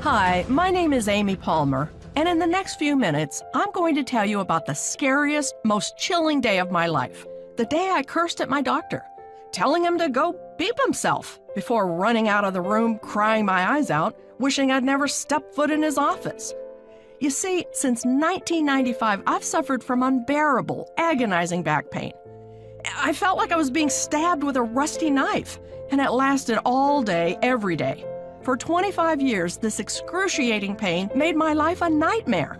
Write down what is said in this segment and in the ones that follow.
Hi, my name is Amy Palmer, and in the next few minutes, I'm going to tell you about the scariest, most chilling day of my life. The day I cursed at my doctor, telling him to go beep himself before running out of the room, crying my eyes out, wishing I'd never stepped foot in his office. You see, since 1995, I've suffered from unbearable, agonizing back pain. I felt like I was being stabbed with a rusty knife, and it lasted all day, every day. For 25 years, this excruciating pain made my life a nightmare.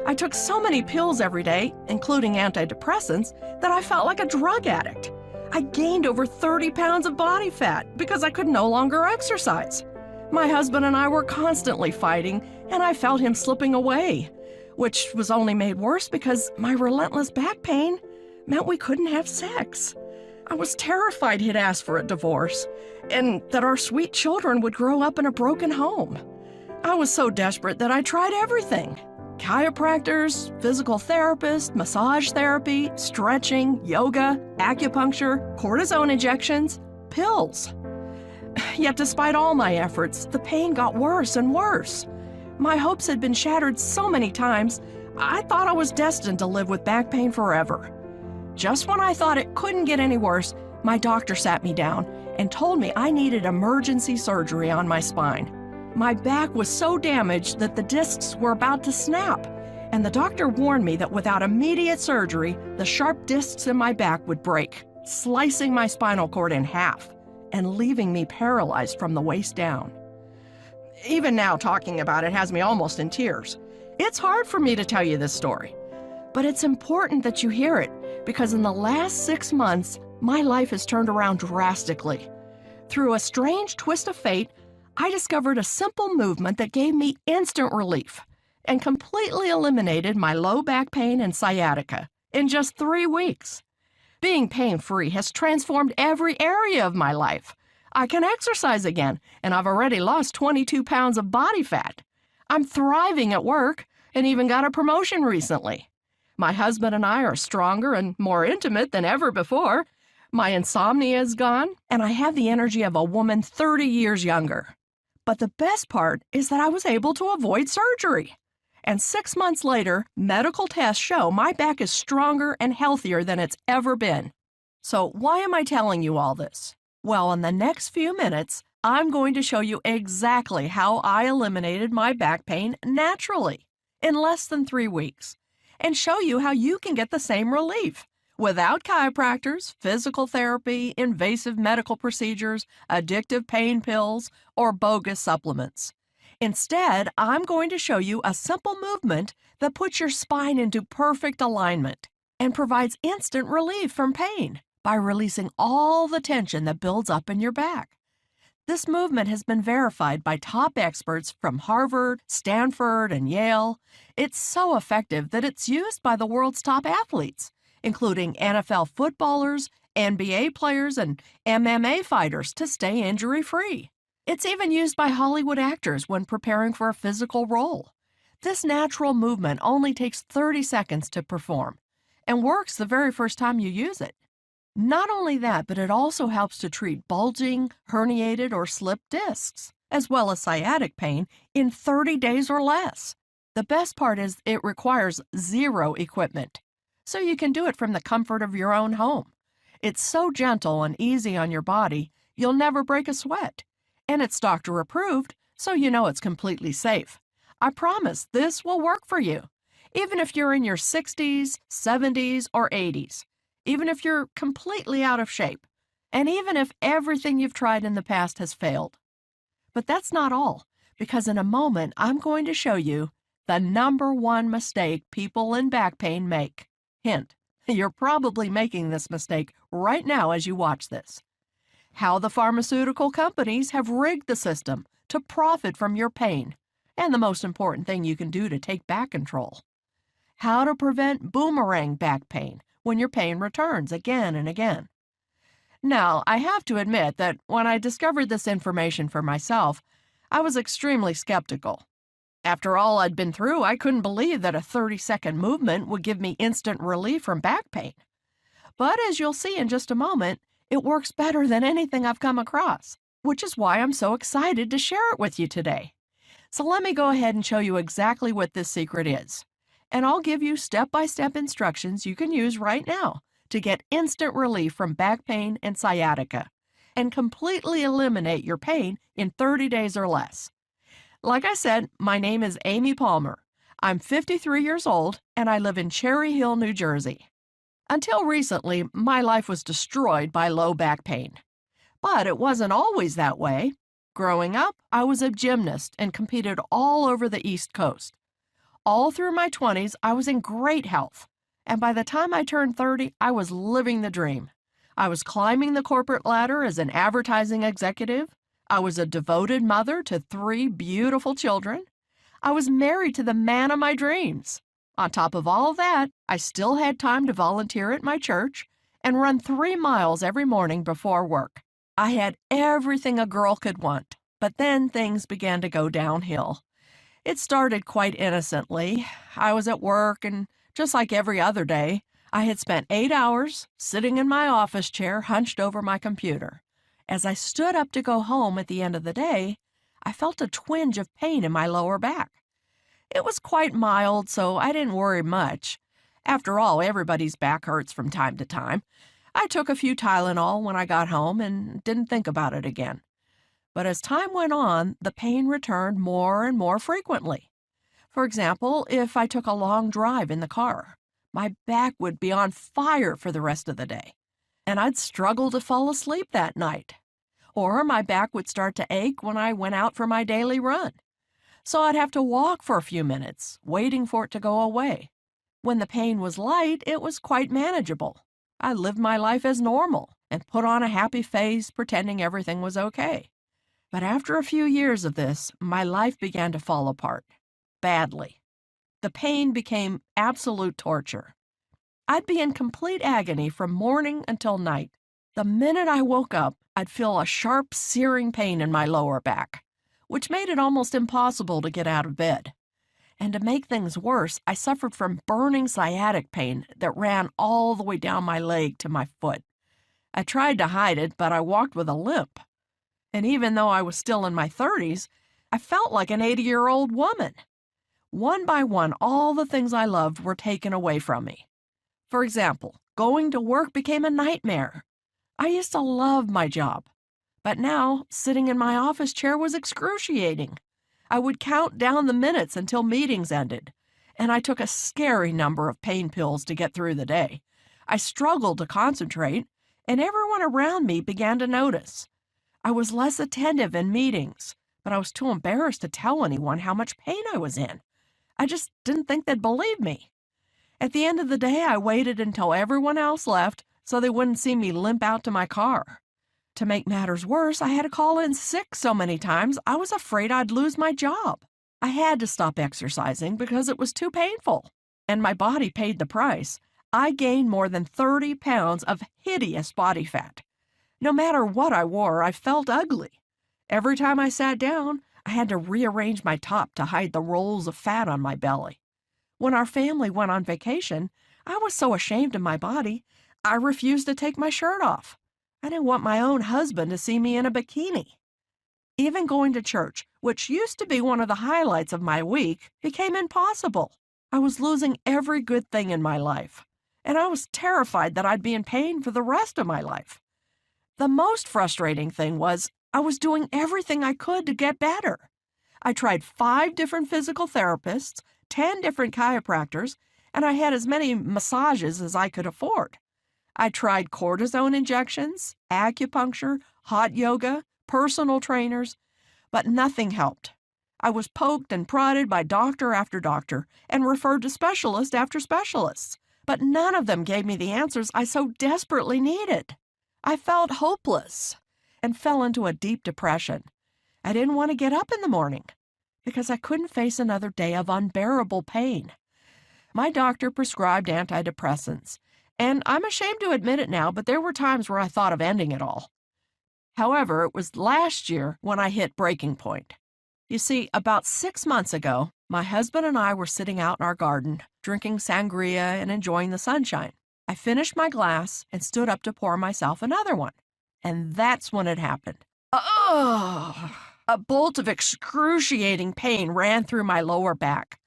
I took so many pills every day, including antidepressants, that I felt like a drug addict. I gained over 30 pounds of body fat because I could no longer exercise. My husband and I were constantly fighting, and I felt him slipping away, which was only made worse because my relentless back pain meant we couldn't have sex. I was terrified he'd ask for a divorce, and that our sweet children would grow up in a broken home. I was so desperate that I tried everything. Chiropractors, physical therapists, massage therapy, stretching, yoga, acupuncture, cortisone injections, pills. Yet despite all my efforts, the pain got worse and worse. My hopes had been shattered so many times, I thought I was destined to live with back pain forever. Just when I thought it couldn't get any worse, my doctor sat me down and told me I needed emergency surgery on my spine. My back was so damaged that the discs were about to snap, and the doctor warned me that without immediate surgery, the sharp discs in my back would break, slicing my spinal cord in half and leaving me paralyzed from the waist down. Even now, talking about it has me almost in tears. It's hard for me to tell you this story, but it's important that you hear it because in the last 6 months, my life has turned around drastically. Through a strange twist of fate, I discovered a simple movement that gave me instant relief and completely eliminated my low back pain and sciatica in just 3 weeks. Being pain-free has transformed every area of my life. I can exercise again, and I've already lost 22 pounds of body fat. I'm thriving at work and even got a promotion recently. My husband and I are stronger and more intimate than ever before. My insomnia is gone, and I have the energy of a woman 30 years younger. But the best part is that I was able to avoid surgery. And 6 months later, medical tests show my back is stronger and healthier than it's ever been. So why am I telling you all this? Well, in the next few minutes, I'm going to show you exactly how I eliminated my back pain naturally in less than 3 weeks, and show you how you can get the same relief without chiropractors, physical therapy, invasive medical procedures, addictive pain pills, or bogus supplements. Instead, I'm going to show you a simple movement that puts your spine into perfect alignment and provides instant relief from pain by releasing all the tension that builds up in your back. This movement has been verified by top experts from Harvard, Stanford, and Yale. It's so effective that it's used by the world's top athletes, including NFL footballers, NBA players, and MMA fighters to stay injury-free. It's even used by Hollywood actors when preparing for a physical role. This natural movement only takes 30 seconds to perform and works the very first time you use it. Not only that, but it also helps to treat bulging, herniated, or slipped discs, as well as sciatic pain, in 30 days or less. The best part is it requires zero equipment, so you can do it from the comfort of your own home. It's so gentle and easy on your body, you'll never break a sweat. And it's doctor approved, so you know it's completely safe. I promise this will work for you, even if you're in your 60s, 70s, or 80s. Even if you're completely out of shape, and even if everything you've tried in the past has failed. But that's not all, because in a moment, I'm going to show you the #1 mistake people in back pain make. Hint, you're probably making this mistake right now as you watch this. How the pharmaceutical companies have rigged the system to profit from your pain, and the most important thing you can do to take back control. How to prevent boomerang back pain when your pain returns again and again. Now, I have to admit that when I discovered this information for myself, I was extremely skeptical. After all I'd been through, I couldn't believe that a 30-second movement would give me instant relief from back pain. But as you'll see in just a moment, it works better than anything I've come across, which is why I'm so excited to share it with you today. So let me go ahead and show you exactly what this secret is. And I'll give you step-by-step instructions you can use right now to get instant relief from back pain and sciatica and completely eliminate your pain in 30 days or less. Like I said, my name is Amy Palmer. I'm 53 years old and I live in Cherry Hill, New Jersey. Until recently, my life was destroyed by low back pain. But it wasn't always that way. Growing up, I was a gymnast and competed all over the East Coast. All through my 20s, I was in great health. And by the time I turned 30, I was living the dream. I was climbing the corporate ladder as an advertising executive. I was a devoted mother to 3 beautiful children. I was married to the man of my dreams. On top of all of that, I still had time to volunteer at my church and run 3 miles every morning before work. I had everything a girl could want, but then things began to go downhill. It started quite innocently. I was at work, and just like every other day, I had spent 8 hours sitting in my office chair hunched over my computer. As I stood up to go home at the end of the day, I felt a twinge of pain in my lower back. It was quite mild, so I didn't worry much. After all, everybody's back hurts from time to time. I took a few Tylenol when I got home and didn't think about it again. But as time went on, the pain returned more and more frequently. For example, if I took a long drive in the car, my back would be on fire for the rest of the day, and I'd struggle to fall asleep that night. Or my back would start to ache when I went out for my daily run. So I'd have to walk for a few minutes, waiting for it to go away. When the pain was light, it was quite manageable. I lived my life as normal and put on a happy face, pretending everything was okay. But after a few years of this, my life began to fall apart. Badly. The pain became absolute torture. I'd be in complete agony from morning until night. The minute I woke up, I'd feel a sharp, searing pain in my lower back, which made it almost impossible to get out of bed. And to make things worse, I suffered from burning sciatic pain that ran all the way down my leg to my foot. I tried to hide it, but I walked with a limp. And even though I was still in my 30s, I felt like an 80-year-old woman. One by one, all the things I loved were taken away from me. For example, going to work became a nightmare. I used to love my job, but now sitting in my office chair was excruciating. I would count down the minutes until meetings ended, and I took a scary number of pain pills to get through the day. I struggled to concentrate, and everyone around me began to notice. I was less attentive in meetings, but I was too embarrassed to tell anyone how much pain I was in. I just didn't think they'd believe me. At the end of the day, I waited until everyone else left so they wouldn't see me limp out to my car. To make matters worse, I had to call in sick so many times I was afraid I'd lose my job. I had to stop exercising because it was too painful, and my body paid the price. I gained more than 30 pounds of hideous body fat. No matter what I wore, I felt ugly. Every time I sat down, I had to rearrange my top to hide the rolls of fat on my belly. When our family went on vacation, I was so ashamed of my body, I refused to take my shirt off. I didn't want my own husband to see me in a bikini. Even going to church, which used to be one of the highlights of my week, became impossible. I was losing every good thing in my life, and I was terrified that I'd be in pain for the rest of my life. The most frustrating thing was I was doing everything I could to get better. I tried 5 different physical therapists, 10 different chiropractors, and I had as many massages as I could afford. I tried cortisone injections, acupuncture, hot yoga, personal trainers, but nothing helped. I was poked and prodded by doctor after doctor and referred to specialist after specialists, but none of them gave me the answers I so desperately needed. I felt hopeless and fell into a deep depression. I didn't want to get up in the morning because I couldn't face another day of unbearable pain. My doctor prescribed antidepressants, and I'm ashamed to admit it now, but there were times where I thought of ending it all. However, it was last year when I hit breaking point. You see, about 6 months ago, my husband and I were sitting out in our garden, drinking sangria and enjoying the sunshine. I finished my glass and stood up to pour myself another one. And that's when it happened. Oh! A bolt of excruciating pain ran through my lower back.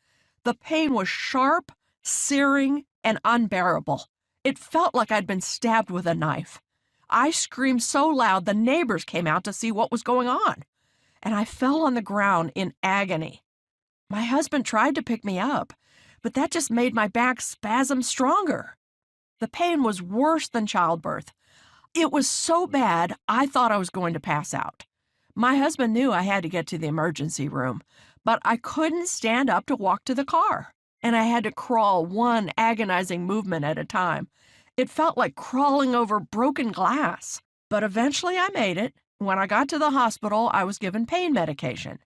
The pain was sharp, searing, and unbearable. It felt like I'd been stabbed with a knife. I screamed so loud the neighbors came out to see what was going on, and I fell on the ground in agony. My husband tried to pick me up, but that just made my back spasm stronger. The pain was worse than childbirth. It was so bad, I thought I was going to pass out. My husband knew I had to get to the emergency room, but I couldn't stand up to walk to the car, and I had to crawl one agonizing movement at a time. It felt like crawling over broken glass, but eventually I made it. When I got to the hospital, I was given pain medication,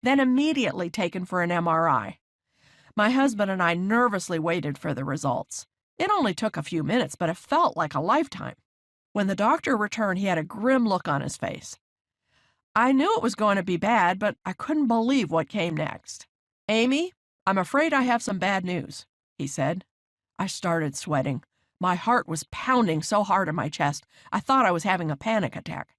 then immediately taken for an MRI. My husband and I nervously waited for the results. It only took a few minutes, but it felt like a lifetime. When the doctor returned, he had a grim look on his face. I knew it was going to be bad, but I couldn't believe what came next. "Amy, I'm afraid I have some bad news," he said. I started sweating. My heart was pounding so hard in my chest, I thought I was having a panic attack.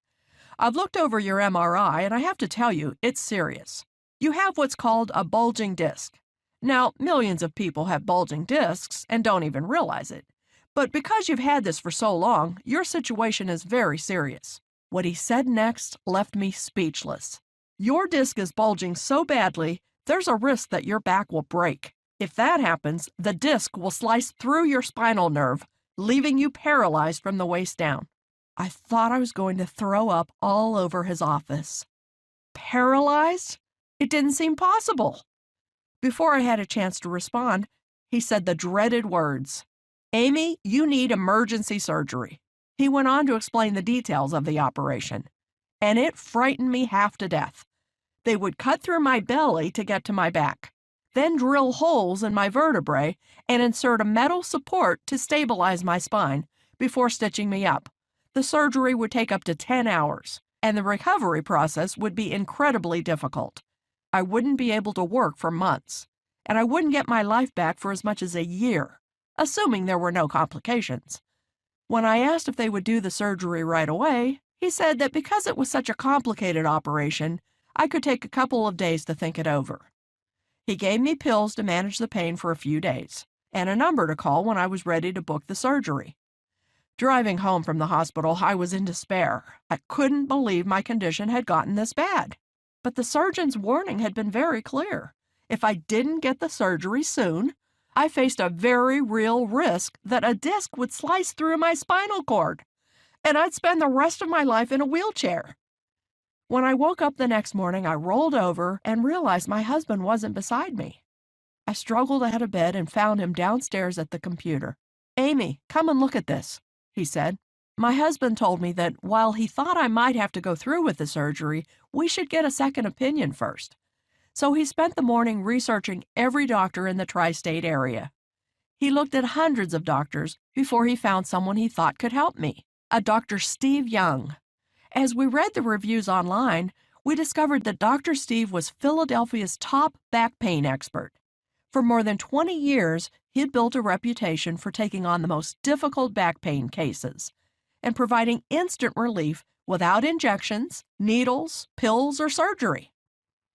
"I've looked over your MRI, and I have to tell you, it's serious. You have what's called a bulging disc. Now, millions of people have bulging discs and don't even realize it. But because you've had this for so long, your situation is very serious." What he said next left me speechless. "Your disc is bulging so badly, there's a risk that your back will break. If that happens, the disc will slice through your spinal nerve, leaving you paralyzed from the waist down." I thought I was going to throw up all over his office. Paralyzed? It didn't seem possible. Before I had a chance to respond, he said the dreaded words, "Amy, you need emergency surgery." He went on to explain the details of the operation, and it frightened me half to death. They would cut through my belly to get to my back, then drill holes in my vertebrae and insert a metal support to stabilize my spine before stitching me up. The surgery would take up to 10 hours, and the recovery process would be incredibly difficult. I wouldn't be able to work for months, and I wouldn't get my life back for as much as a year, assuming there were no complications. When I asked if they would do the surgery right away, he said that because it was such a complicated operation, I could take a couple of days to think it over. He gave me pills to manage the pain for a few days, and a number to call when I was ready to book the surgery. Driving home from the hospital, I was in despair. I couldn't believe my condition had gotten this bad. But the surgeon's warning had been very clear. If I didn't get the surgery soon, I faced a very real risk that a disc would slice through my spinal cord, and I'd spend the rest of my life in a wheelchair. When I woke up the next morning, I rolled over and realized my husband wasn't beside me. I struggled out of bed and found him downstairs at the computer. "Amy, come and look at this," he said. My husband told me that while he thought I might have to go through with the surgery, we should get a second opinion first. So he spent the morning researching every doctor in the tri-state area. He looked at hundreds of doctors before he found someone he thought could help me, a Dr. Steve Young. As we read the reviews online, we discovered that Dr. Steve was Philadelphia's top back pain expert. For more than 20 years, he'd built a reputation for taking on the most difficult back pain cases and providing instant relief without injections, needles, pills, or surgery.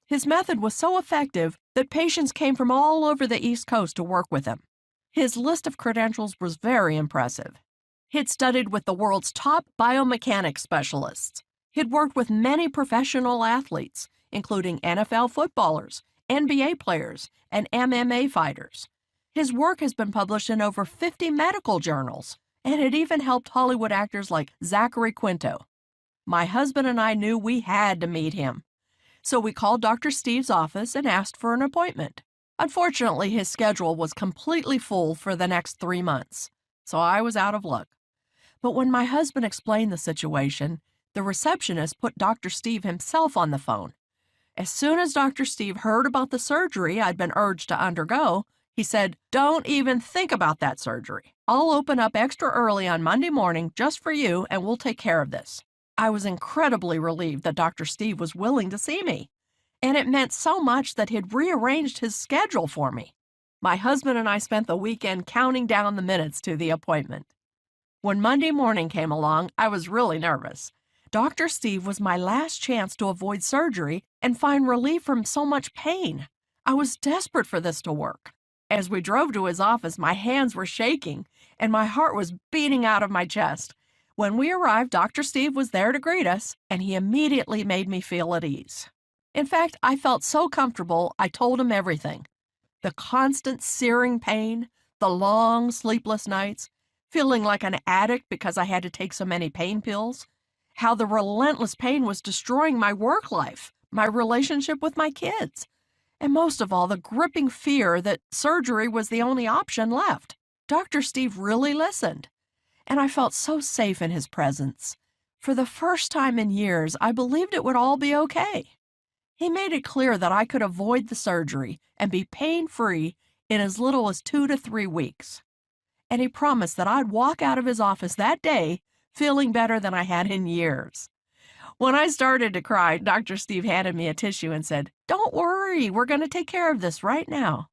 His method was so effective that patients came from all over the East Coast to work with him. His list of credentials was very impressive. He'd studied with the world's top biomechanics specialists. He'd worked with many professional athletes, including NFL footballers, NBA players, and MMA fighters. His work has been published in over 50 medical journals, and it even helped Hollywood actors like Zachary Quinto. My husband and I knew we had to meet him. So we called Dr. Steve's office and asked for an appointment. Unfortunately, his schedule was completely full for the next 3 months, so I was out of luck. But when my husband explained the situation, the receptionist put Dr. Steve himself on the phone. As soon as Dr. Steve heard about the surgery I'd been urged to undergo, he said, "Don't even think about that surgery. I'll open up extra early on Monday morning just for you, and we'll take care of this." I was incredibly relieved that Dr. Steve was willing to see me, and it meant so much that he'd rearranged his schedule for me. My husband and I spent the weekend counting down the minutes to the appointment. When Monday morning came along, I was really nervous. Dr. Steve was my last chance to avoid surgery and find relief from so much pain. I was desperate for this to work. As we drove to his office, my hands were shaking and my heart was beating out of my chest. When we arrived, Dr. Steve was there to greet us, and he immediately made me feel at ease. In fact, I felt so comfortable, I told him everything. The constant searing pain, the long sleepless nights, feeling like an addict because I had to take so many pain pills, how the relentless pain was destroying my work life, my relationship with my kids, and most of all, the gripping fear that surgery was the only option left. Dr. Steve really listened, and I felt so safe in his presence. For the first time in years, I believed it would all be okay. He made it clear that I could avoid the surgery and be pain-free in as little as 2 to 3 weeks. And he promised that I'd walk out of his office that day feeling better than I had in years. When I started to cry, Dr. Steve handed me a tissue and said, "Don't worry, we're going to take care of this right now."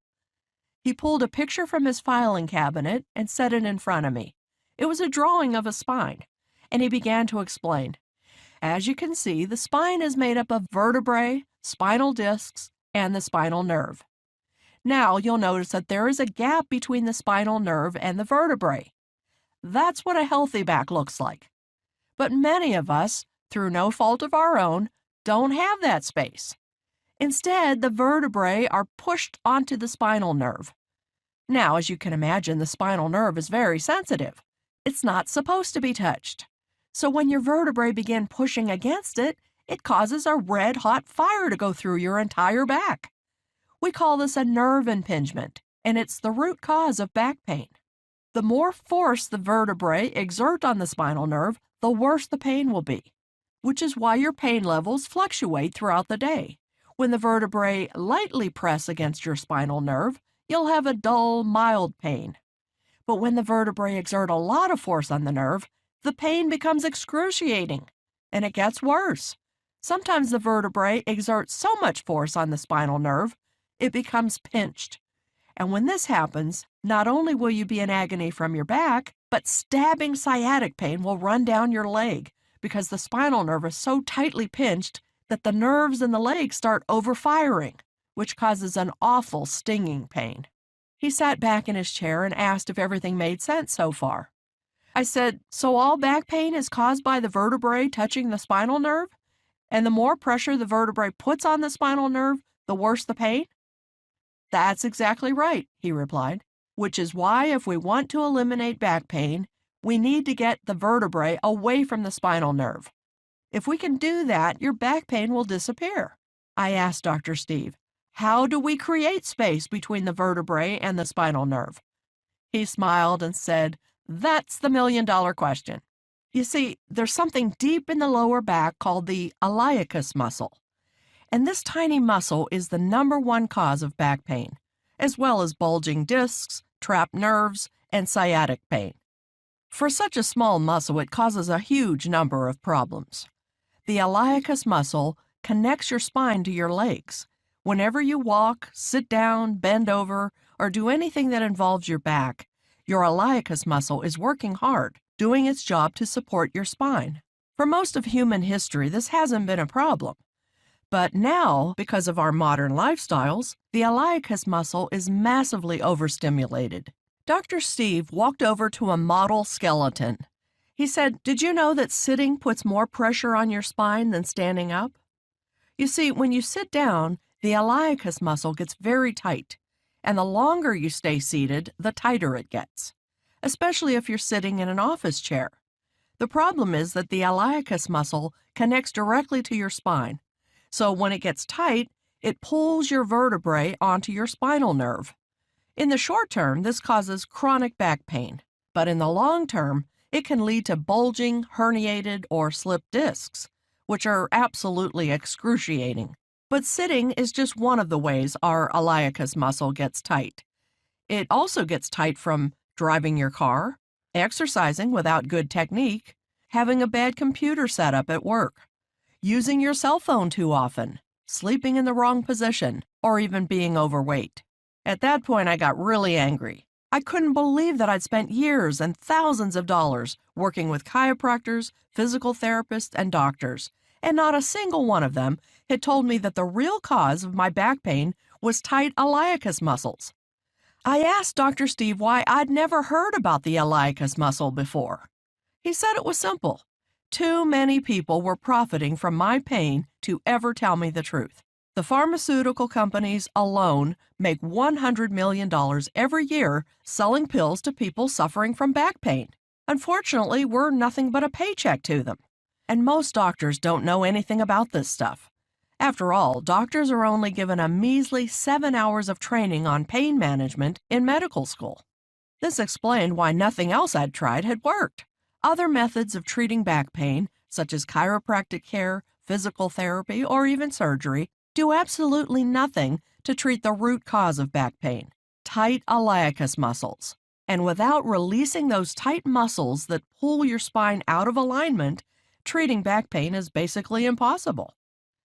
He pulled a picture from his filing cabinet and set it in front of me. It was a drawing of a spine, and he began to explain. As you can see, the spine is made up of vertebrae, spinal discs, and the spinal nerve. Now you'll notice that there is a gap between the spinal nerve and the vertebrae. That's what a healthy back looks like. But many of us, through no fault of our own, don't have that space. Instead, the vertebrae are pushed onto the spinal nerve. Now, as you can imagine, the spinal nerve is very sensitive. It's not supposed to be touched. So when your vertebrae begin pushing against it, it causes a red-hot fire to go through your entire back. We call this a nerve impingement, and it's the root cause of back pain. The more force the vertebrae exert on the spinal nerve, the worse the pain will be, which is why your pain levels fluctuate throughout the day. When the vertebrae lightly press against your spinal nerve, you'll have a dull, mild pain. But when the vertebrae exert a lot of force on the nerve, the pain becomes excruciating, and it gets worse. Sometimes the vertebrae exert so much force on the spinal nerve, it becomes pinched. And when this happens, not only will you be in agony from your back, but stabbing sciatic pain will run down your leg because the spinal nerve is so tightly pinched that the nerves in the leg start overfiring, which causes an awful stinging pain. He sat back in his chair and asked if everything made sense so far. I said, "So all back pain is caused by the vertebrae touching the spinal nerve? And the more pressure the vertebrae puts on the spinal nerve, the worse the pain?" "That's exactly right," he replied, "which is why if we want to eliminate back pain, we need to get the vertebrae away from the spinal nerve. If we can do that, your back pain will disappear." I asked Dr. Steve, "How do we create space between the vertebrae and the spinal nerve?" He smiled and said, "That's the million-dollar question. You see, there's something deep in the lower back called the iliacus muscle. And this tiny muscle is the #1 cause of back pain, as well as bulging discs, trapped nerves, and sciatic pain. For such a small muscle, it causes a huge number of problems. The iliacus muscle connects your spine to your legs. Whenever you walk, sit down, bend over, or do anything that involves your back, your iliacus muscle is working hard, doing its job to support your spine. For most of human history, this hasn't been a problem. But now, because of our modern lifestyles, the iliacus muscle is massively overstimulated. Dr. Steve walked over to a model skeleton. He said, "Did you know that sitting puts more pressure on your spine than standing up?" You see, when you sit down, the iliacus muscle gets very tight, and the longer you stay seated, the tighter it gets, especially if you're sitting in an office chair. The problem is that the iliacus muscle connects directly to your spine. So when it gets tight, it pulls your vertebrae onto your spinal nerve. In the short term, this causes chronic back pain, but in the long term, it can lead to bulging, herniated, or slipped discs, which are absolutely excruciating. But sitting is just one of the ways our iliacus muscle gets tight. It also gets tight from driving your car, exercising without good technique, having a bad computer setup at work, using your cell phone too often, sleeping in the wrong position, or even being overweight. At that point, I got really angry. I couldn't believe that I'd spent years and thousands of dollars working with chiropractors, physical therapists, and doctors, and not a single one of them had told me that the real cause of my back pain was tight iliacus muscles. I asked Dr. Steve why I'd never heard about the iliacus muscle before. He said it was simple. Too many people were profiting from my pain to ever tell me the truth. The pharmaceutical companies alone make $100 million every year selling pills to people suffering from back pain. Unfortunately, we're nothing but a paycheck to them. And most doctors don't know anything about this stuff. After all, doctors are only given a measly 7 hours of training on pain management in medical school. This explained why nothing else I'd tried had worked. Other methods of treating back pain, such as chiropractic care, physical therapy, or even surgery, do absolutely nothing to treat the root cause of back pain, tight iliacus muscles. And without releasing those tight muscles that pull your spine out of alignment, treating back pain is basically impossible.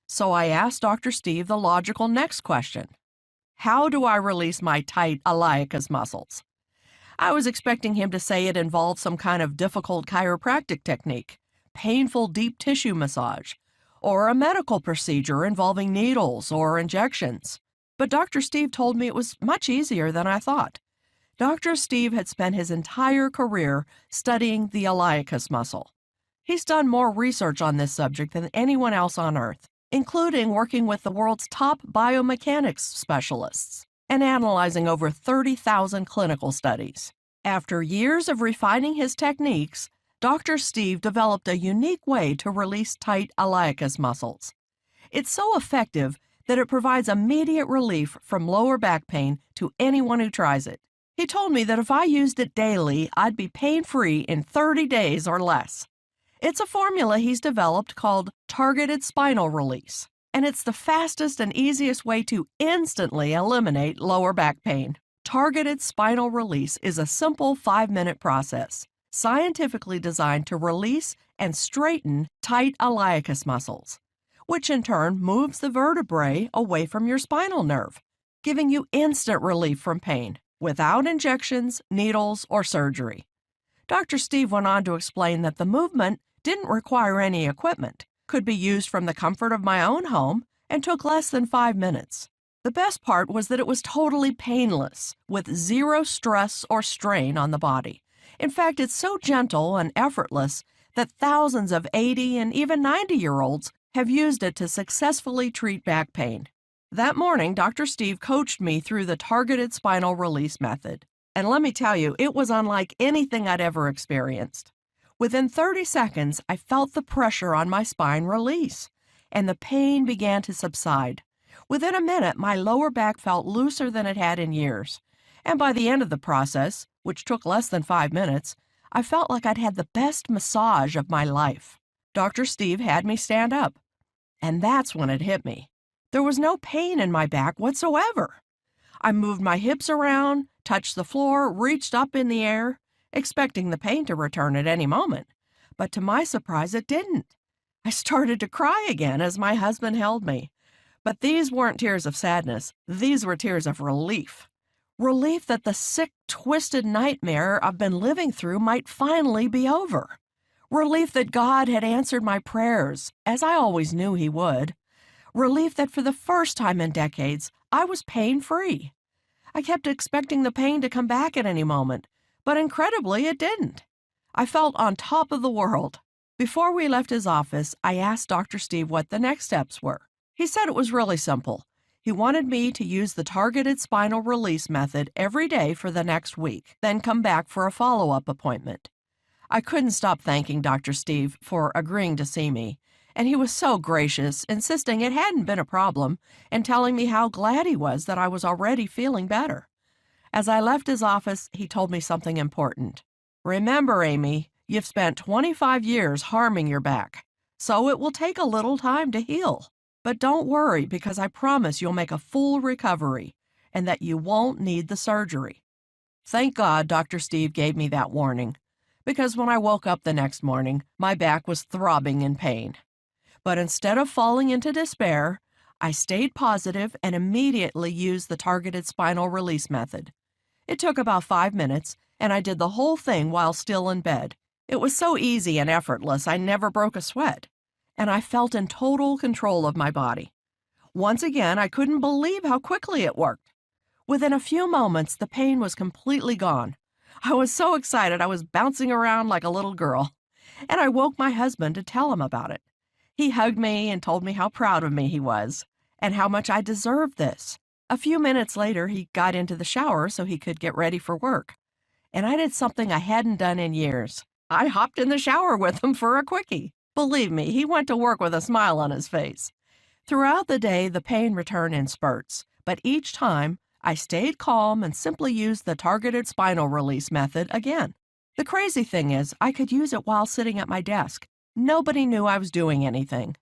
So I asked Dr. Steve the logical next question. How do I release my tight iliacus muscles? I was expecting him to say it involved some kind of difficult chiropractic technique, painful deep tissue massage, or a medical procedure involving needles or injections. But Dr. Steve told me it was much easier than I thought. Dr. Steve had spent his entire career studying the iliacus muscle. He's done more research on this subject than anyone else on Earth, including working with the world's top biomechanics specialists and analyzing over 30,000 clinical studies. After years of refining his techniques, Dr. Steve developed a unique way to release tight iliacus muscles. It's so effective that it provides immediate relief from lower back pain to anyone who tries it. He told me that if I used it daily, I'd be pain-free in 30 days or less. It's a formula he's developed called targeted spinal release, and it's the fastest and easiest way to instantly eliminate lower back pain. Targeted spinal release is a simple 5-minute process, scientifically designed to release and straighten tight iliacus muscles, which in turn moves the vertebrae away from your spinal nerve, giving you instant relief from pain without injections, needles, or surgery. Dr. Steve went on to explain that the movement didn't require any equipment, could be used from the comfort of my own home, and took less than 5 minutes. The best part was that it was totally painless, with zero stress or strain on the body. In fact, it's so gentle and effortless that thousands of 80 and even 90-year-olds have used it to successfully treat back pain. That morning, Dr. Steve coached me through the targeted spinal release method. And let me tell you, it was unlike anything I'd ever experienced. Within 30 seconds, I felt the pressure on my spine release, and the pain began to subside. Within a minute, my lower back felt looser than it had in years. And by the end of the process, which took less than 5 minutes, I felt like I'd had the best massage of my life. Dr. Steve had me stand up. And that's when it hit me. There was no pain in my back whatsoever. I moved my hips around, touched the floor, reached up in the air, expecting the pain to return at any moment. But to my surprise, it didn't. I started to cry again as my husband held me. But these weren't tears of sadness. These were tears of relief. Relief that the sick, twisted nightmare I've been living through might finally be over. Relief that God had answered my prayers, as I always knew He would. Relief that for the first time in decades, I was pain-free. I kept expecting the pain to come back at any moment, but incredibly, it didn't. I felt on top of the world. Before we left his office, I asked Dr. Steve what the next steps were. He said it was really simple. He wanted me to use the targeted spinal release method every day for the next week, then come back for a follow-up appointment. I couldn't stop thanking Dr. Steve for agreeing to see me, and he was so gracious, insisting it hadn't been a problem and telling me how glad he was that I was already feeling better. As I left his office, he told me something important. Remember, Amy, you've spent 25 years harming your back, so it will take a little time to heal. But don't worry, because I promise you'll make a full recovery and that you won't need the surgery. Thank God Dr. Steve gave me that warning, because when I woke up the next morning, my back was throbbing in pain. But instead of falling into despair, I stayed positive and immediately used the targeted spinal release method. It took about 5 minutes, and I did the whole thing while still in bed. It was so easy and effortless, I never broke a sweat. And I felt in total control of my body. Once again, I couldn't believe how quickly it worked. Within a few moments, the pain was completely gone. I was so excited I was bouncing around like a little girl. And I woke my husband to tell him about it. He hugged me and told me how proud of me he was, and how much I deserved this. A few minutes later, he got into the shower so he could get ready for work. And I did something I hadn't done in years. I hopped in the shower with him for a quickie. Believe me, he went to work with a smile on his face. Throughout the day, the pain returned in spurts, but each time, I stayed calm and simply used the targeted spinal release method again. The crazy thing is, I could use it while sitting at my desk. Nobody knew I was doing anything.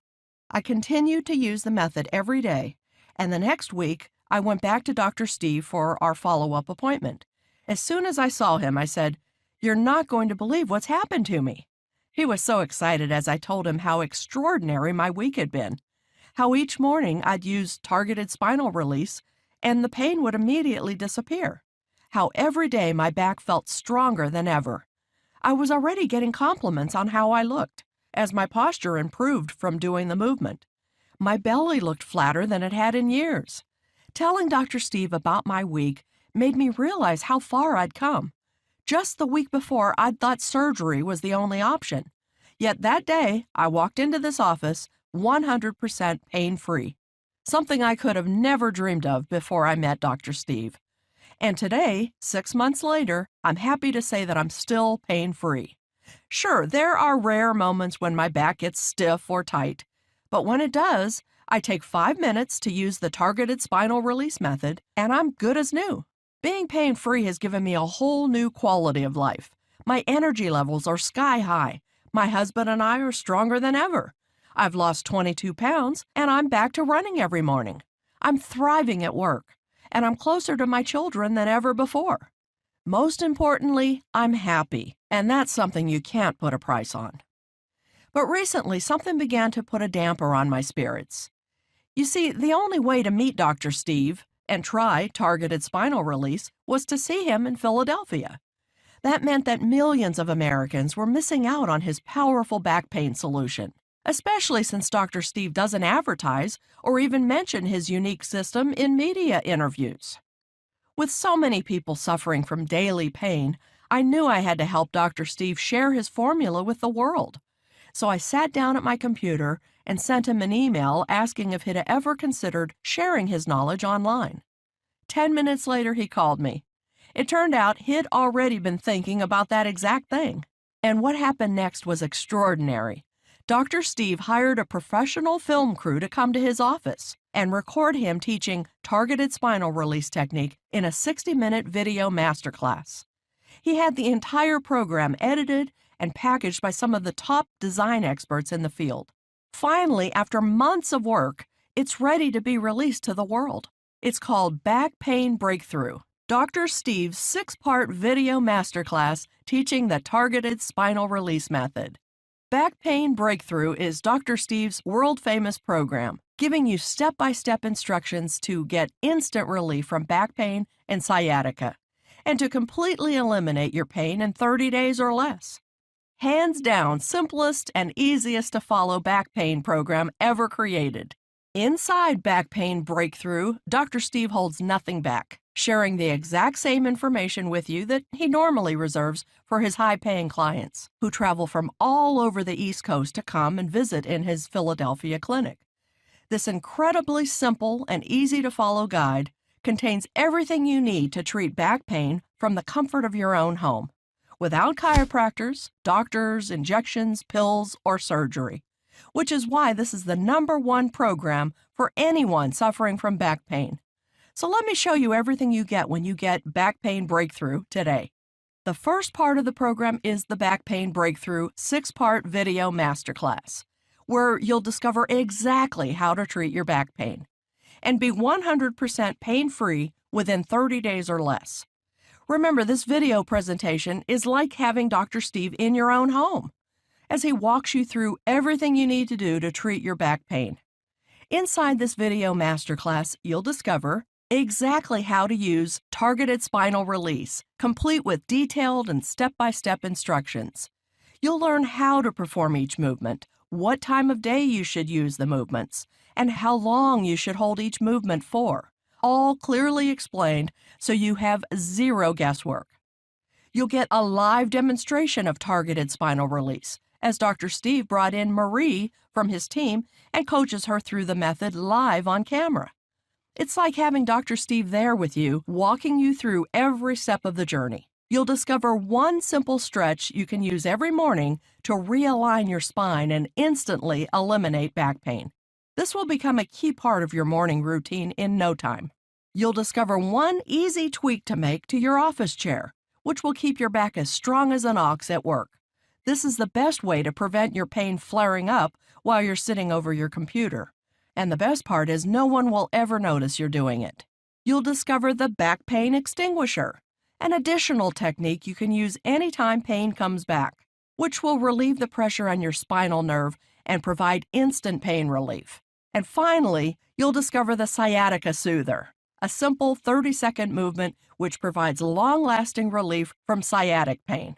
I continued to use the method every day, and the next week, I went back to Dr. Steve for our follow-up appointment. As soon as I saw him, I said, "You're not going to believe what's happened to me." He was so excited as I told him how extraordinary my week had been, how each morning I'd use targeted spinal release and the pain would immediately disappear, how every day my back felt stronger than ever. I was already getting compliments on how I looked, as my posture improved from doing the movement. My belly looked flatter than it had in years. Telling Dr. Steve about my week made me realize how far I'd come. Just the week before, I'd thought surgery was the only option. Yet that day, I walked into this office 100% pain-free, something I could have never dreamed of before I met Dr. Steve. And today, 6 months later, I'm happy to say that I'm still pain-free. Sure, there are rare moments when my back gets stiff or tight, but when it does, I take 5 minutes to use the targeted spinal release method, and I'm good as new. Being pain-free has given me a whole new quality of life. My energy levels are sky high. My husband and I are stronger than ever. I've lost 22 pounds, and I'm back to running every morning. I'm thriving at work, and I'm closer to my children than ever before. Most importantly, I'm happy, and that's something you can't put a price on. But recently, something began to put a damper on my spirits. You see, the only way to meet Dr. Steve and try targeted spinal release was to see him in Philadelphia. That meant that millions of Americans were missing out on his powerful back pain solution, especially since Dr. Steve doesn't advertise or even mention his unique system in media interviews. With so many people suffering from daily pain, I knew I had to help Dr. Steve share his formula with the world. So I sat down at my computer and sent him an email asking if he'd ever considered sharing his knowledge online. 10 minutes later, he called me. It turned out he'd already been thinking about that exact thing. And what happened next was extraordinary. Dr. Steve hired a professional film crew to come to his office and record him teaching targeted spinal release technique in a 60-minute video masterclass. He had the entire program edited and packaged by some of the top design experts in the field. Finally, after months of work, it's ready to be released to the world. It's called Back Pain Breakthrough, Dr. Steve's 6-part video masterclass teaching the targeted spinal release method. Back Pain Breakthrough is Dr. Steve's world-famous program, giving you step-by-step instructions to get instant relief from back pain and sciatica, and to completely eliminate your pain in 30 days or less. Hands down, simplest and easiest to follow back pain program ever created. Inside Back Pain Breakthrough, Dr. Steve holds nothing back, sharing the exact same information with you that he normally reserves for his high-paying clients who travel from all over the East Coast to come and visit in his Philadelphia clinic. This incredibly simple and easy-to-follow guide contains everything you need to treat back pain from the comfort of your own home, without chiropractors, doctors, injections, pills, or surgery, which is why this is the #1 program for anyone suffering from back pain. So let me show you everything you get when you get Back Pain Breakthrough today. The first part of the program is the Back Pain Breakthrough 6-part video masterclass, where you'll discover exactly how to treat your back pain and be 100% pain-free within 30 days or less. Remember, this video presentation is like having Dr. Steve in your own home, as he walks you through everything you need to do to treat your back pain. Inside this video masterclass, you'll discover exactly how to use targeted spinal release, complete with detailed and step-by-step instructions. You'll learn how to perform each movement, what time of day you should use the movements, and how long you should hold each movement for, all clearly explained so you have zero guesswork. You'll get a live demonstration of targeted spinal release, as Dr. Steve brought in Marie from his team and coaches her through the method live on camera. It's like having Dr. Steve there with you, walking you through every step of the journey. You'll discover one simple stretch you can use every morning to realign your spine and instantly eliminate back pain. This will become a key part of your morning routine in no time. You'll discover one easy tweak to make to your office chair, which will keep your back as strong as an ox at work. This is the best way to prevent your pain flaring up while you're sitting over your computer. And the best part is no one will ever notice you're doing it. You'll discover the back pain extinguisher, an additional technique you can use anytime pain comes back, which will relieve the pressure on your spinal nerve and provide instant pain relief. And finally, you'll discover the sciatica soother, a simple 30-second movement which provides long-lasting relief from sciatic pain.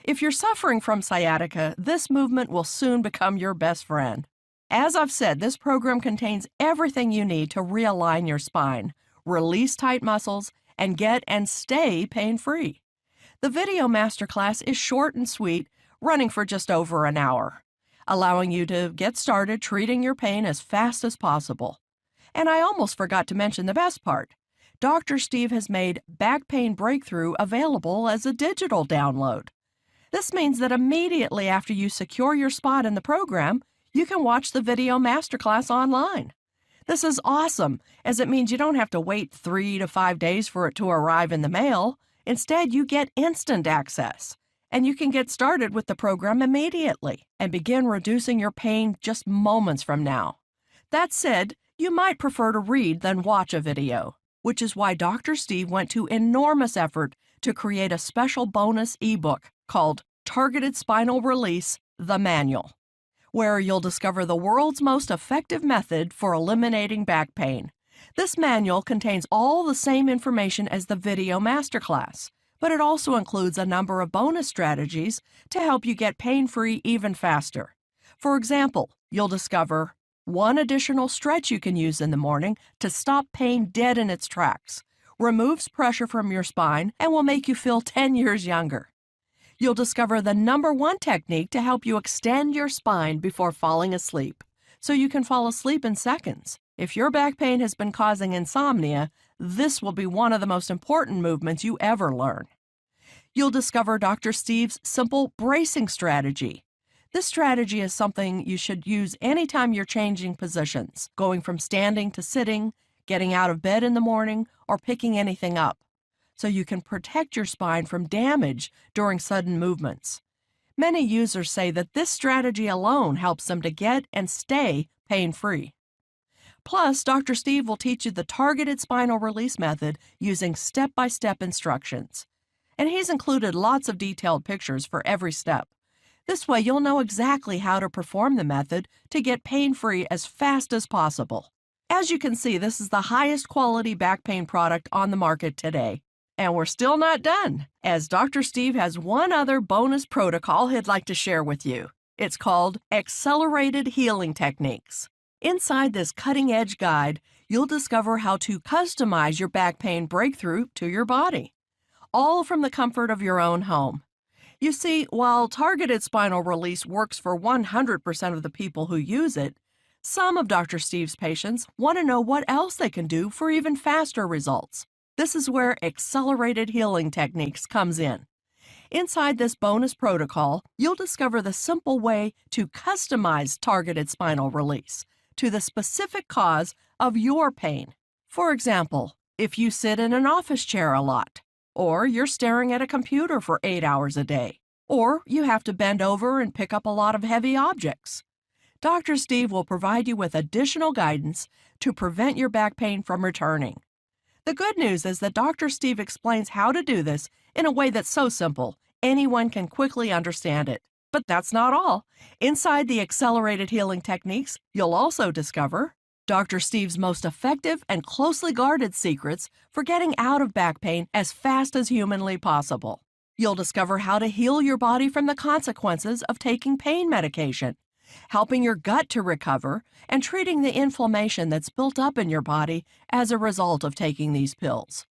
If you're suffering from sciatica, this movement will soon become your best friend. As I've said, this program contains everything you need to realign your spine, release tight muscles, and get and stay pain-free. The video masterclass is short and sweet, running for just over an hour, allowing you to get started treating your pain as fast as possible. And I almost forgot to mention the best part. Dr. Steve has made Back Pain Breakthrough available as a digital download. This means that immediately after you secure your spot in the program, you can watch the video masterclass online. This is awesome, as it means you don't have to wait 3 to 5 days for it to arrive in the mail. Instead, you get instant access, and you can get started with the program immediately and begin reducing your pain just moments from now. That said, you might prefer to read than watch a video, which is why Dr. Steve went to enormous effort to create a special bonus ebook called Targeted Spinal Release, the Manual, where you'll discover the world's most effective method for eliminating back pain. This manual contains all the same information as the video masterclass, but it also includes a number of bonus strategies to help you get pain-free even faster. For example, you'll discover one additional stretch you can use in the morning to stop pain dead in its tracks, removes pressure from your spine, and will make you feel 10 years younger. You'll discover the #1 technique to help you extend your spine before falling asleep, so you can fall asleep in seconds. If your back pain has been causing insomnia, this will be one of the most important movements you ever learn. You'll discover Dr. Steve's simple bracing strategy. This strategy is something you should use anytime you're changing positions, going from standing to sitting, getting out of bed in the morning, or picking anything up, so you can protect your spine from damage during sudden movements. Many users say that this strategy alone helps them to get and stay pain-free. Plus, Dr. Steve will teach you the targeted spinal release method using step-by-step instructions. And he's included lots of detailed pictures for every step. This way, you'll know exactly how to perform the method to get pain-free as fast as possible. As you can see, this is the highest quality back pain product on the market today. And we're still not done, as Dr. Steve has one other bonus protocol he'd like to share with you. It's called Accelerated Healing Techniques. Inside this cutting-edge guide, you'll discover how to customize your back pain breakthrough to your body, all from the comfort of your own home. You see, while targeted spinal release works for 100% of the people who use it, some of Dr. Steve's patients want to know what else they can do for even faster results. This is where Accelerated Healing Techniques comes in. Inside this bonus protocol, you'll discover the simple way to customize targeted spinal release to the specific cause of your pain. For example, if you sit in an office chair a lot, or you're staring at a computer for 8 hours a day, or you have to bend over and pick up a lot of heavy objects. Dr. Steve will provide you with additional guidance to prevent your back pain from returning. The good news is that Dr. Steve explains how to do this in a way that's so simple, anyone can quickly understand it. But that's not all. Inside the Accelerated Healing Techniques, you'll also discover Dr. Steve's most effective and closely guarded secrets for getting out of back pain as fast as humanly possible. You'll discover how to heal your body from the consequences of taking pain medication, helping your gut to recover, and treating the inflammation that's built up in your body as a result of taking these pills.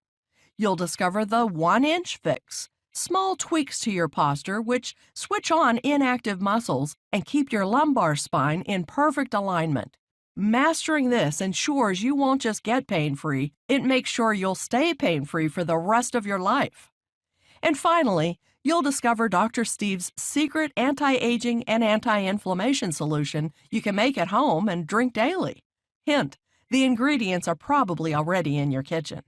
You'll discover the 1-inch fix, small tweaks to your posture which switch on inactive muscles and keep your lumbar spine in perfect alignment. Mastering this ensures you won't just get pain-free, it makes sure you'll stay pain-free for the rest of your life. And finally, you'll discover Dr. Steve's secret anti-aging and anti-inflammation solution you can make at home and drink daily. Hint, the ingredients are probably already in your kitchen.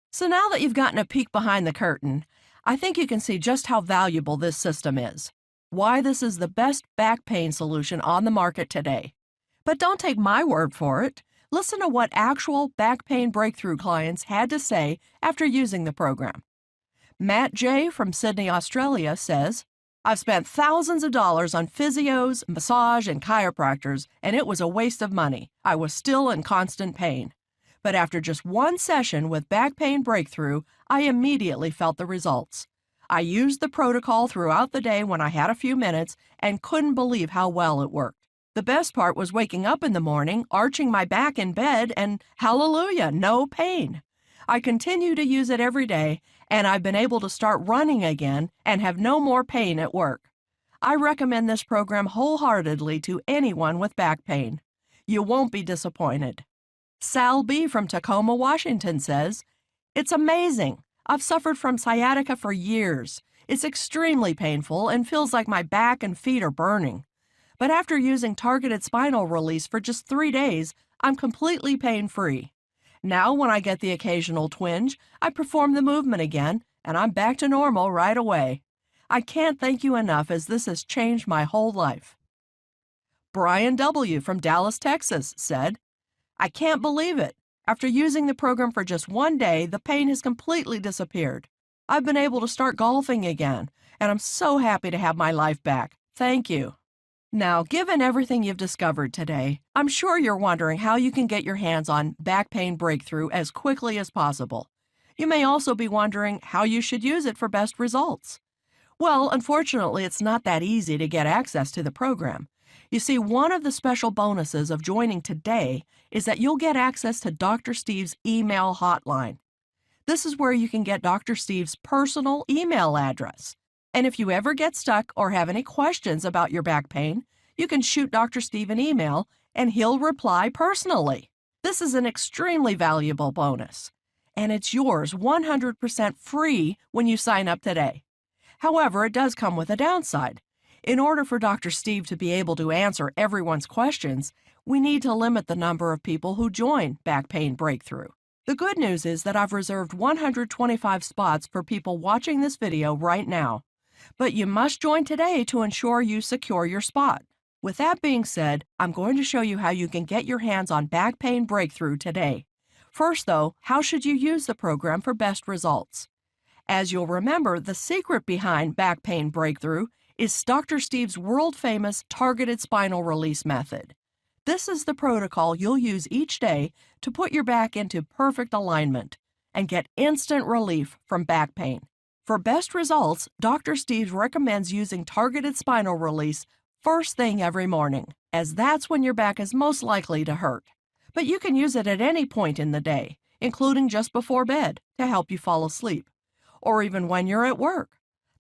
So now that you've gotten a peek behind the curtain, I think you can see just how valuable this system is, why this is the best back pain solution on the market today. But don't take my word for it. Listen to what actual back pain breakthrough clients had to say after using the program. Matt J. from Sydney, Australia says, "I've spent thousands of dollars on physios, massage, and chiropractors, and it was a waste of money. I was still in constant pain. But after just one session with Back Pain Breakthrough, I immediately felt the results. I used the protocol throughout the day when I had a few minutes and couldn't believe how well it worked. The best part was waking up in the morning, arching my back in bed, and hallelujah, no pain. I continue to use it every day, and I've been able to start running again and have no more pain at work. I recommend this program wholeheartedly to anyone with back pain. You won't be disappointed." Sal B. from Tacoma, Washington says, "It's amazing. I've suffered from sciatica for years. It's extremely painful and feels like my back and feet are burning. But after using targeted spinal release for just 3 days, I'm completely pain-free. Now, when I get the occasional twinge, I perform the movement again, and I'm back to normal right away. I can't thank you enough as this has changed my whole life." Brian W. from Dallas, Texas said, "I can't believe it. After using the program for just 1 day, the pain has completely disappeared. I've been able to start golfing again, and I'm so happy to have my life back. Thank you." Now, given everything you've discovered today, I'm sure you're wondering how you can get your hands on Back Pain Breakthrough as quickly as possible. You may also be wondering how you should use it for best results. Well, unfortunately, it's not that easy to get access to the program. You see, one of the special bonuses of joining today is that you'll get access to Dr. Steve's email hotline. This is where you can get Dr. Steve's personal email address. And if you ever get stuck or have any questions about your back pain, you can shoot Dr. Steve an email and he'll reply personally. This is an extremely valuable bonus, and it's yours 100% free when you sign up today. However, it does come with a downside. In order for Dr. Steve to be able to answer everyone's questions, we need to limit the number of people who join Back Pain Breakthrough. The good news is that I've reserved 125 spots for people watching this video right now. But you must join today to ensure you secure your spot. With that being said, I'm going to show you how you can get your hands on Back Pain Breakthrough today. First, though, how should you use the program for best results? As you'll remember, the secret behind Back Pain Breakthrough is Dr. Steve's world-famous targeted spinal release method. This is the protocol you'll use each day to put your back into perfect alignment and get instant relief from back pain. For best results, Dr. Steve recommends using targeted spinal release first thing every morning, as that's when your back is most likely to hurt. But you can use it at any point in the day, including just before bed, to help you fall asleep, or even when you're at work.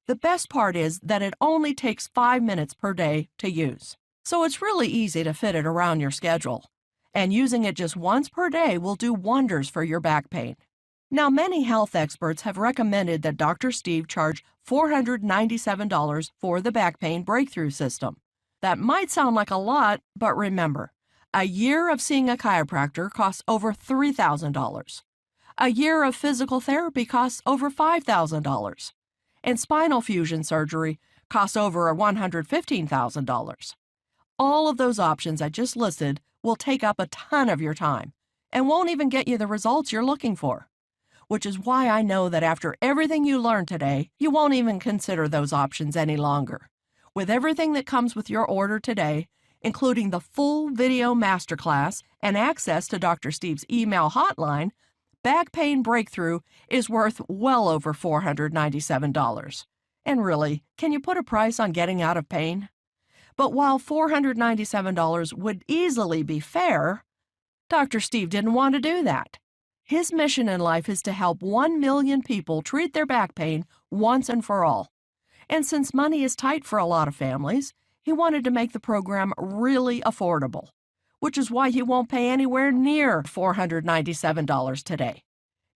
The best part is that it only takes 5 minutes per day to use, so it's really easy to fit it around your schedule. And using it just once per day will do wonders for your back pain. Now, many health experts have recommended that Dr. Steve charge $497 for the Back Pain Breakthrough System. That might sound like a lot, but remember, a year of seeing a chiropractor costs over $3,000. A year of physical therapy costs over $5,000. And spinal fusion surgery costs over $115,000. All of those options I just listed will take up a ton of your time and won't even get you the results you're looking for. Which is why I know that after everything you learned today, you won't even consider those options any longer. With everything that comes with your order today, including the full video masterclass and access to Dr. Steve's email hotline, Back Pain Breakthrough is worth well over $497. And really, can you put a price on getting out of pain? But while $497 would easily be fair, Dr. Steve didn't want to do that. His mission in life is to help 1 million people treat their back pain once and for all. And since money is tight for a lot of families, he wanted to make the program really affordable, which is why he won't pay anywhere near $497 today.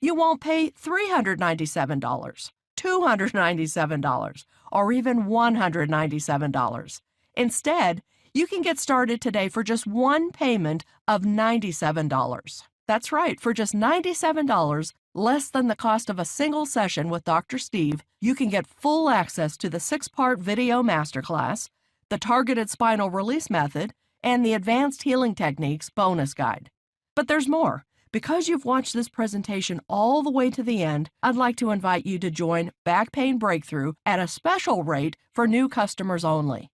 You won't pay $397, $297, or even $197. Instead, you can get started today for just one payment of $97. That's right, for just $97, less than the cost of a single session with Dr. Steve, you can get full access to the 6-part video masterclass, the Targeted Spinal Release Method, and the Advanced Healing Techniques bonus guide. But there's more. Because you've watched this presentation all the way to the end, I'd like to invite you to join Back Pain Breakthrough at a special rate for new customers only.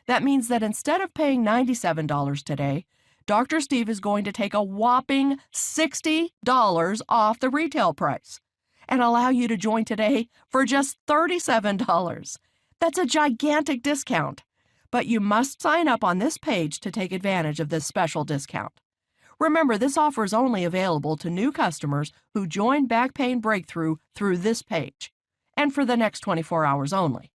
That means that instead of paying $97 today, Dr. Steve is going to take a whopping $60 off the retail price and allow you to join today for just $37. That's a gigantic discount, but you must sign up on this page to take advantage of this special discount. Remember, this offer is only available to new customers who join Back Pain Breakthrough through this page, and for the next 24 hours only.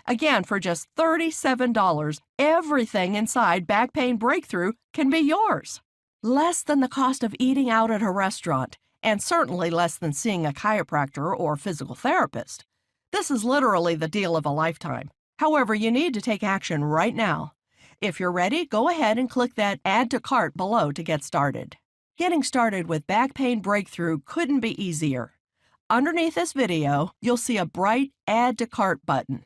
Again, for just $37, everything inside Back Pain Breakthrough can be yours. Less than the cost of eating out at a restaurant, and certainly less than seeing a chiropractor or physical therapist. This is literally the deal of a lifetime. However, you need to take action right now. If you're ready, go ahead and click that Add to Cart below to get started. Getting started with Back Pain Breakthrough couldn't be easier. Underneath this video, you'll see a bright Add to Cart button.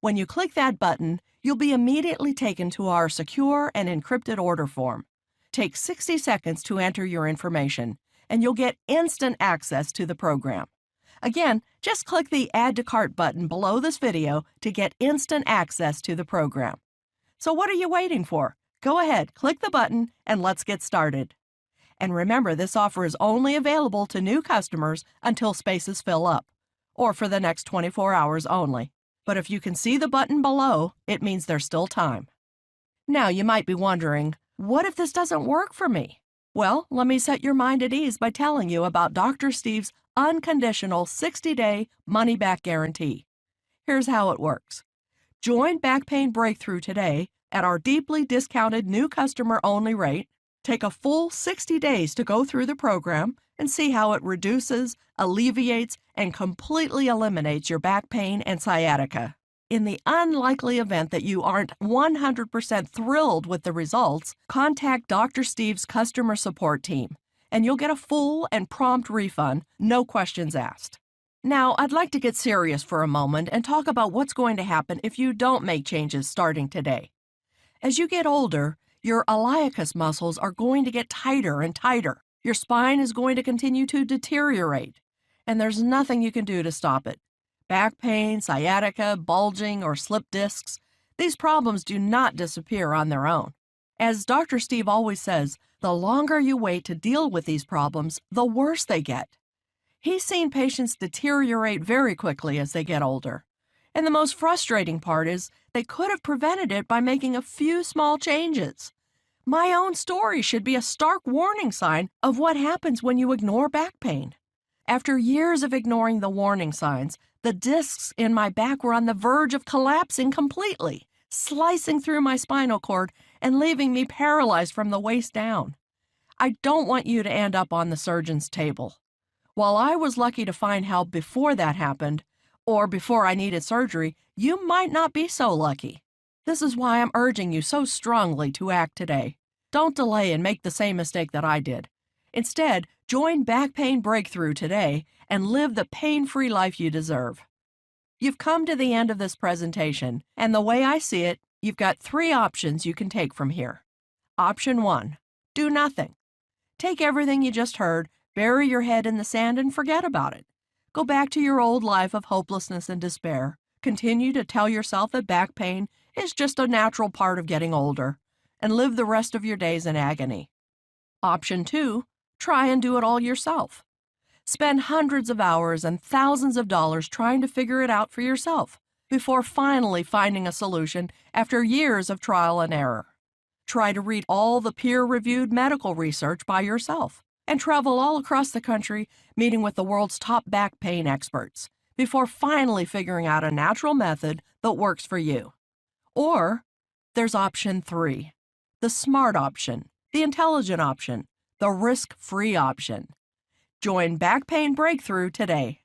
When you click that button, you'll be immediately taken to our secure and encrypted order form. Take 60 seconds to enter your information, and you'll get instant access to the program. Again, just click the Add to Cart button below this video to get instant access to the program. So what are you waiting for? Go ahead, click the button, and let's get started. And remember, this offer is only available to new customers until spaces fill up, or for the next 24 hours only. But if you can see the button below, it means there's still time. Now, you might be wondering, what if this doesn't work for me? Well, let me set your mind at ease by telling you about Dr. Steve's unconditional 60-day money-back guarantee. Here's how it works. Join Back Pain Breakthrough today at our deeply discounted new customer-only rate. Take a full 60 days to go through the program and see how it reduces, alleviates, and completely eliminates your back pain and sciatica. In the unlikely event that you aren't 100% thrilled with the results, contact Dr. Steve's customer support team, and you'll get a full and prompt refund, no questions asked. Now, I'd like to get serious for a moment and talk about what's going to happen if you don't make changes starting today. As you get older, your iliacus muscles are going to get tighter and tighter. Your spine is going to continue to deteriorate, and there's nothing you can do to stop it. Back pain, sciatica, bulging, or slipped discs, these problems do not disappear on their own. As Dr. Steve always says, the longer you wait to deal with these problems, the worse they get. He's seen patients deteriorate very quickly as they get older. And the most frustrating part is they could have prevented it by making a few small changes. My own story should be a stark warning sign of what happens when you ignore back pain. After years of ignoring the warning signs, the discs in my back were on the verge of collapsing completely, slicing through my spinal cord and leaving me paralyzed from the waist down. I don't want you to end up on the surgeon's table. While I was lucky to find help before that happened, or before I needed surgery, you might not be so lucky. This is why I'm urging you so strongly to act today. Don't delay and make the same mistake that I did. Instead, join Back Pain Breakthrough today and live the pain-free life you deserve. You've come to the end of this presentation, and the way I see it, you've got 3 options you can take from here. Option 1, do nothing. Take everything you just heard, bury your head in the sand, and forget about it. Go back to your old life of hopelessness and despair. Continue to tell yourself that back pain is just a natural part of getting older. and live the rest of your days in agony. Option 2, try and do it all yourself. Spend hundreds of hours and thousands of dollars trying to figure it out for yourself before finally finding a solution after years of trial and error. Try to read all the peer-reviewed medical research by yourself and travel all across the country meeting with the world's top back pain experts before finally figuring out a natural method that works for you. Or there's option 3, the smart option, the intelligent option, the risk-free option. Join Back Pain Breakthrough today.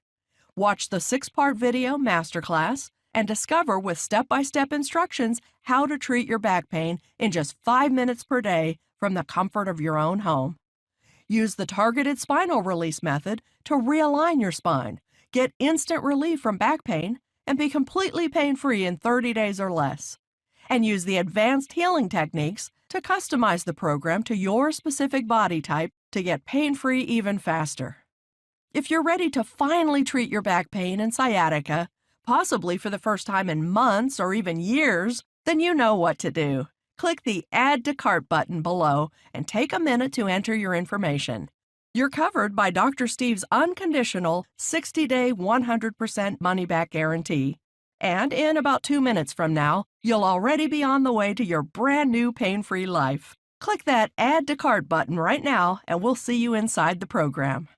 Watch the 6-part video masterclass and discover with step-by-step instructions how to treat your back pain in just 5 minutes per day from the comfort of your own home. Use the targeted spinal release method to realign your spine, get instant relief from back pain, and be completely pain-free in 30 days or less. And use the advanced healing techniques to customize the program to your specific body type to get pain-free even faster. If you're ready to finally treat your back pain and sciatica, possibly for the first time in months or even years, then you know what to do. Click the Add to Cart button below and take a minute to enter your information. You're covered by Dr. Steve's unconditional 60-day 100% money-back guarantee. And in about 2 minutes from now, you'll already be on the way to your brand new pain-free life. Click that Add to Cart button right now and we'll see you inside the program.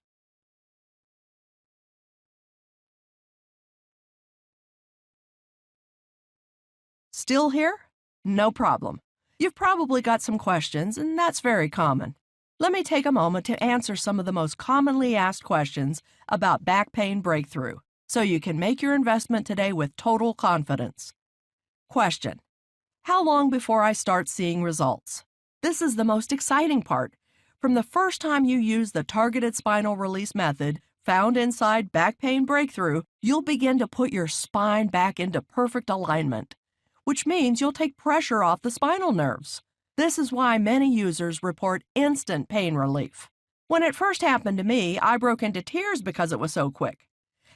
Still here? No problem. You've probably got some questions, and that's very common. Let me take a moment to answer some of the most commonly asked questions about Back Pain Breakthrough, so you can make your investment today with total confidence. Question: how long before I start seeing results? This is the most exciting part. From the first time you use the targeted spinal release method found inside Back Pain Breakthrough, you'll begin to put your spine back into perfect alignment, which means you'll take pressure off the spinal nerves. This is why many users report instant pain relief. When it first happened to me, I broke into tears because it was so quick.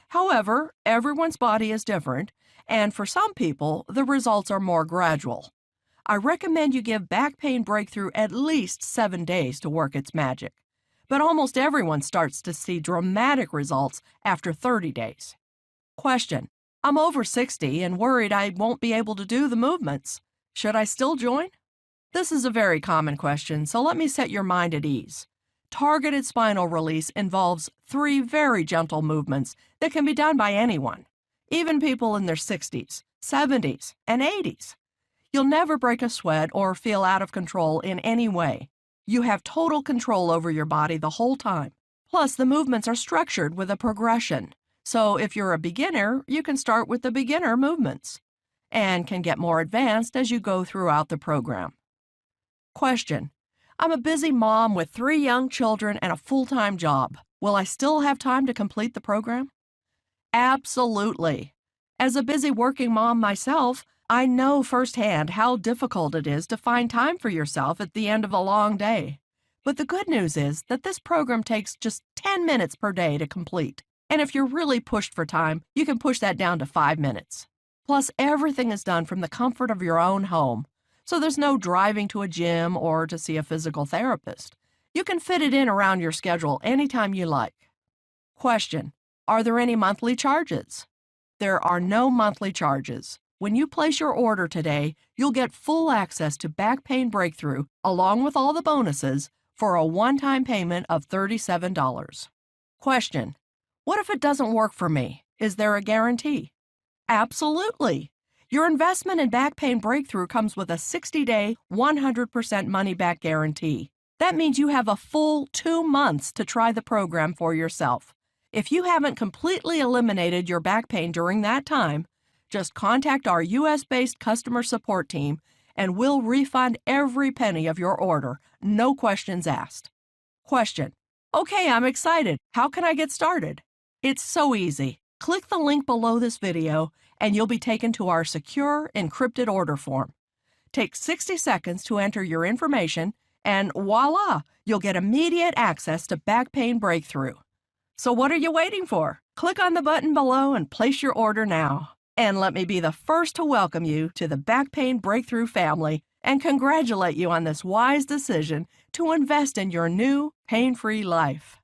However, everyone's body is different, and for some people, the results are more gradual. I recommend you give Back Pain Breakthrough at least 7 days to work its magic, but almost everyone starts to see dramatic results after 30 days. Question: I'm over 60 and worried I won't be able to do the movements. Should I still join? This is a very common question, so let me set your mind at ease. Targeted spinal release involves 3 very gentle movements that can be done by anyone, even people in their 60s, 70s, and 80s. You'll never break a sweat or feel out of control in any way. You have total control over your body the whole time. Plus, the movements are structured with a progression. So if you're a beginner, you can start with the beginner movements and can get more advanced as you go throughout the program. Question: I'm a busy mom with 3 young children and a full-time job. Will I still have time to complete the program? Absolutely. As a busy working mom myself, I know firsthand how difficult it is to find time for yourself at the end of a long day. But the good news is that this program takes just 10 minutes per day to complete. And if you're really pushed for time, you can push that down to 5 minutes. Plus, everything is done from the comfort of your own home. So there's no driving to a gym or to see a physical therapist. You can fit it in around your schedule anytime you like. Question: are there any monthly charges? There are no monthly charges. When you place your order today, you'll get full access to Back Pain Breakthrough along with all the bonuses for a one-time payment of $37. Question: what if it doesn't work for me? Is there a guarantee? Absolutely. Your investment in Back Pain Breakthrough comes with a 60-day, 100% money-back guarantee. That means you have a full 2 months to try the program for yourself. If you haven't completely eliminated your back pain during that time, just contact our U.S.-based customer support team and we'll refund every penny of your order, no questions asked. Question: okay, I'm excited. How can I get started? It's so easy. Click the link below this video and you'll be taken to our secure, encrypted order form. Take 60 seconds to enter your information, and voila, you'll get immediate access to Back Pain Breakthrough. So what are you waiting for? Click on the button below and place your order now. And let me be the first to welcome you to the Back Pain Breakthrough family and congratulate you on this wise decision to invest in your new pain-free life.